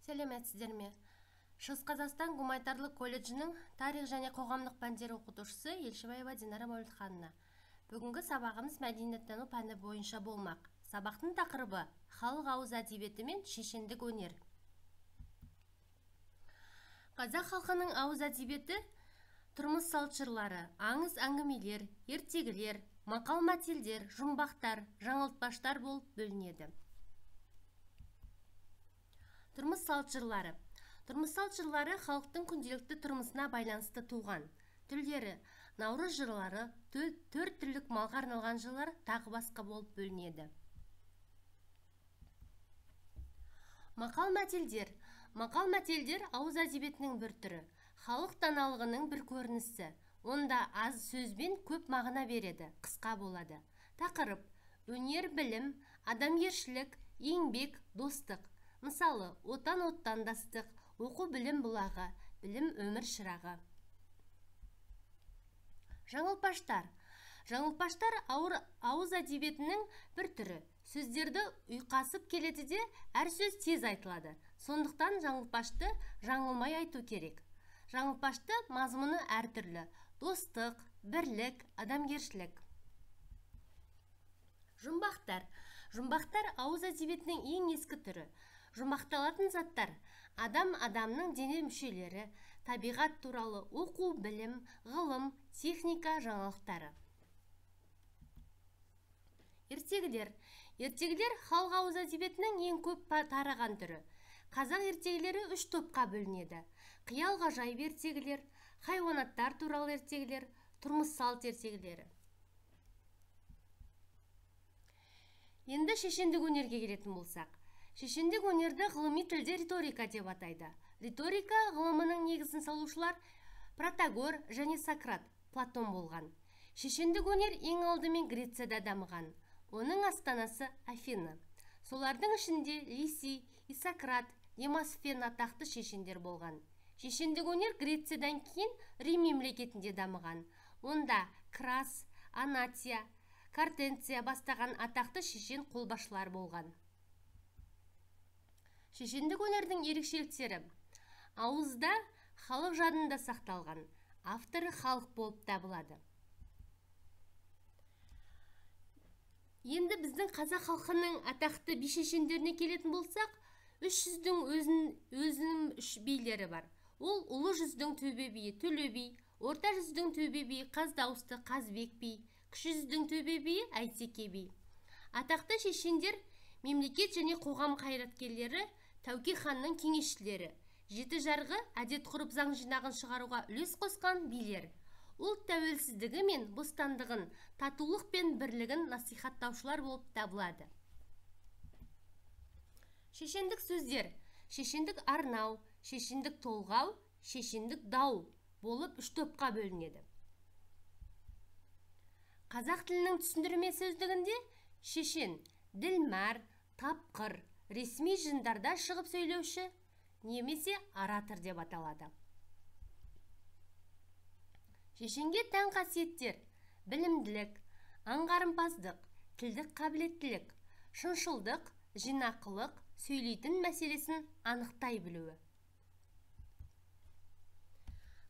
Сәлеметсіздер ме? Шығыс Қазақстан гуманитарлық колледжінің тарих және қоғамдық пәндер оқытушысы Елшібаева Динара Мәулітханова. Бүгінгі сабағымыз мәдениеттану пәні бойынша болмақ. Сабақтың тақырыбы халық ауыз әдебиеті мен шешендік өнер. Қазақ халқының ауыз әдебиеті тұрмыс салт жырлары, аңыз әңгімелер, ертегілер, мақал-мәтелдер, жұмбақтар, жаңылтпаштар болып бөлінеді. Тұрмыс салт жырлары. Тұрмыс салт жырлары халықтың күнделікті тұрмысына байланысты туған. Түрлері: наурыз жырлары, төрт түрлік малға арналған жырлар тағы басқа болып бөлінеді. Мақал-мәтелдер. Мақал-мәтелдер ауыз әдебиетінің бір түрі, халық даналығының бір көрінісі. Онда аз сөзбен көп мағына береді, қысқа болады. Тақырып: өнер, білім, адамгершілік, еңбек, достық. Мысалы, отан оттандастық, оқу білім бұлағы, білім өмір шырағы. Жаңылтпаштар. Жаңылтпаштар ауыз әдебиетінің бір түрі. Сөздерді ұйқасып келеді де, әр сөз тез айтылады. Сондықтан жаңылтпашты жаңылмай айту керек. Жаңылтпашты мазмұны әртүрлі: достық, бірлік, адамгершілік. Жұмбақтар. Жұмбақтар ауыз әдебиетінің ең ескі түрі. Жұмбақталатын заттар: адамның дене мүшелері, табиғат туралы оқу, білім, ғылым, техника жаңалықтары. Ертегілер. Ертегілер халық ауыз әдебиетінің ең көп тараған түрі. Қазақ ертегілері 3 топқа бөлінеді: қиял ғажайып ертегілер, хайуанаттар туралы ертегілер, тұрмыс салт ертегілері. Енді шешендік өнерге келетін болсақ, шешендік өнерді ғылыми тілде риторика деп атайды. Риторика ғылымының негізін салушылар Протагор және Сократ, Платон болған. Шешендік өнер ең алдымен Грецияда дамыған. Оның астанасы Афина. Солардың ішінде Лисий, Исократ, Демосфен атақты шешендер болған. Шешендік өнер Грециядан кейін Рим мемлекетінде дамыған. Онда Крас, Анатия, Картенция бастаған атақты шешен қолбасшылар болған. Шешендік өнердің ерекшеліктері: ауызда, халық жадында сақталған, авторы халық болып табылады. Енді біздің қазақ халқының атақты би шешендеріне келетін болсақ, 300-дің өзінің 3 билері бар. Ол ұлы жүздің төбе биі Төле би, орта жүздің төбе биі Қаз дауысты Қазбек би, кіші жүздің төбе биі Әйтеке би. Атақты шешендер мемлекет және қоғам қайраткерлері, Тәуке ханның кеңесшілері, жеті жарғы әдет ғұрып заң жинағын шығаруға үлес қосқан билер. Ұлт тәуелсіздігі мен бостандығын, татулық пен бірлігін насихаттаушылар болып табылады. Шешендік сөздер: шешендік арнау, шешендік толғау, шешендік дау болып 3 топқа бөлінеді. Қазақ тілінің түсіндірме сөздігінде шешен ділмәр, тапқыр, ресми жиындарда шығып сөйлеуші немесе оратор деп аталады. Шешенге тән қасиеттер: білімділік, аңғарымпаздық, тілдік қабілеттілік, шыншылдық, жинақылық, сөйлейтін мәселесін анықтай білуі.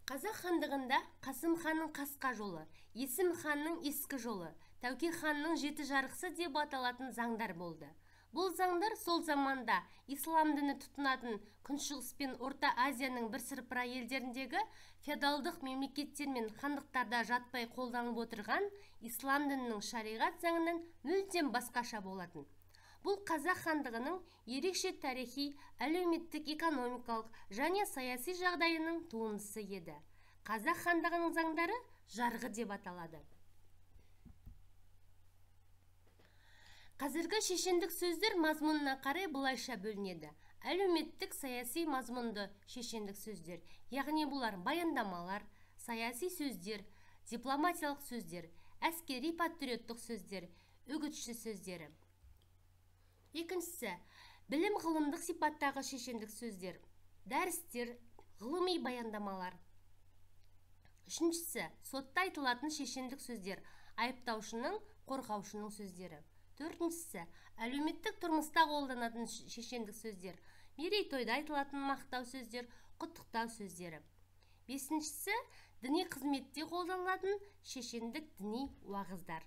Қазақ хандығында Қасым ханның қасқа жолы, Есім ханның ескі жолы, Тәуке ханның жеті жарғысы деп аталатын заңдар болды. Бұл заңдар сол заманда ислам діні тұтынатын Күншығыс пен Орта Азияның бірсыпыра елдеріндегі феодалдық мемлекеттер мен хандықтарда жатпай қолданып отырған ислам дінінің шариғат заңынан мүлдем басқаша болатын. Бұл қазақ хандығының ерекше тарихи, әлеуметтік, экономикалық және саяси жағдайының туындысы еді. Қазақ хандығының заңдары жарғы деп аталады. Қазіргі шешендік сөздер мазмұнына қарай былайша бөлінеді: әлеуметтік, саяси мазмұнды шешендік сөздер, яғни бұлар баяндамалар, саяси сөздер, дипломатиялық сөздер, әскери патриоттық сөздер, үгітші сөздері. Екіншісі, білім ғылымдық сипаттағы шешендік сөздер, дәрістер, ғылыми баяндамалар. Үшіншісі, сотта айтылатын шешендік сөздер, айыптаушының, қорғаушының сөздері. Төртіншісі, әлеуметтік тұрмыста қолданатын шешендік сөздер, мерейтойда айтылатын мақтау сөздер, құттықтау сөздері. Бесіншісі, діни қызметте қолданылатын шешендік діни уағыздар.